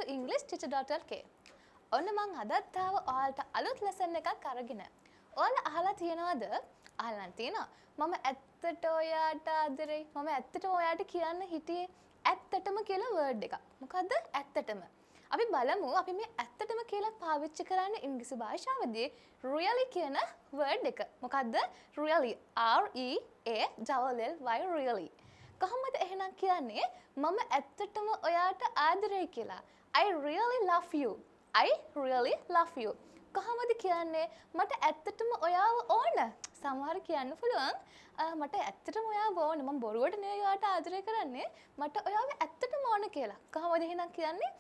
to EnglishTeacher.lk. ඔන්න මං අදත් ආව ඔයාලට අලුත් ලෙසන් එකක් අරගෙන. ඔයාලා අහලා තියෙනවද? අහලා තියෙනවා. මම ඇත්තට ඔයාට ආදරෙයි. මම ඇත්තට ඔයාට කියන්න හිටියේ ඇත්තටම කියලා වර්ඩ් එකක්. මොකද්ද? ඇත්තටම. අපි බලමු අපි මේ ඇත්තටම කියලා පාවිච්චි කරන්නේ ඉංග්‍රීසි භාෂාවේදී really කියන වර්ඩ් එක. මොකද්ද? really. R E A L L Y really. කොහොමද එහෙනම් කියන්නේ මම ඇත්තටම ඔයාට ආදරෙයි කියලා. I really love you. I really love you. කොහොමද කියන්නේ මට ඇත්තටම ඔයාව ඕන? සමහර කියන්න පුළුවන් මට ඇත්තටම ඔයාව ඕන. මම බොරුවට නෙවෙයි ඔයාට ආදරය කරන්නේ. මට ඔයාව ඇත්තටම ඕන කියලා. කොහොමද එහෙනම් කියන්නේ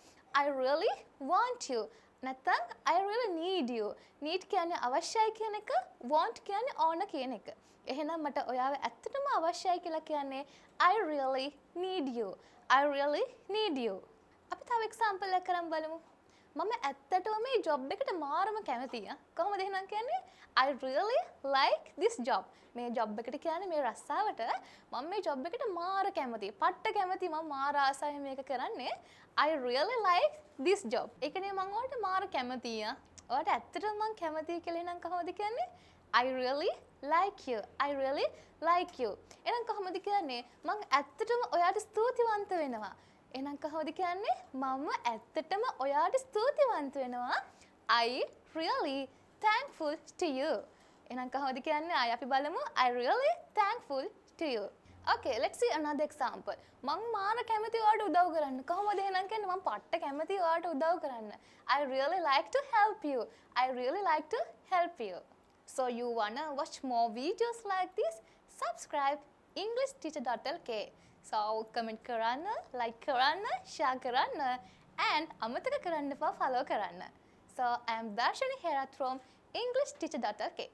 I really want you. නැත්නම් I really need you. need කියන්නේ අවශ්‍යයි කියන එක, want කියන්නේ ඕන කියන එක. එහෙනම් මට ඔයාව ඇත්තටම අවශ්‍යයි කියලා කියන්නේ I really need you. I really need you. අපි තව එක්සැම්පල් එකක් කරන් බලමු. මම ඇත්තටම මේ ජොබ් එකට මාරම කැමතියි. කොහොමද එහෙනම් කියන්නේ I really like this job. මේ ජොබ් එකට කියන්නේ මේ රස්සාවට මම මේ ජොබ් එකට මාර කැමතියි. පට්ට කැමතියි. මම මාර ආසයි මේක කරන්නේ. I really like this job. ඒකනේ මම ඔයාලට මාර කැමතියි. ඔයාලට ඇත්තටම මම කැමතියි කියලා එහෙනම් කොහොමද කියන්නේ I really like you. I really like you. එහෙනම් කොහොමද කියන්නේ මම ඇත්තටම ඔයාට ස්තුතිවන්ත වෙනවා. එහෙනම් කොහොමද කියන්නේ මම ඇත්තටම ඔයාට ස්තුතිවන්ත වෙනවා. I really thankful to you. එහෙනම් කොහොමද කියන්නේ අපි බලමු I really thankful to you. Okay, let's see another example. මම මාර කැමති ඔයාට උදව් කරන්න. කොහොමද එහෙනම් කියන්නේ මම පට්ට කැමති ඔයාට උදව් කරන්න. I really like to help you. I really like to help you. So you wanna watch more videos like this? Subscribe EnglishTeacher.lk. So comment කරන්න, like කරන්න, share කරන්න and අමතක කරන්න එපා follow කරන්න. So I am Darshani Herath from EnglishTeacher.lk.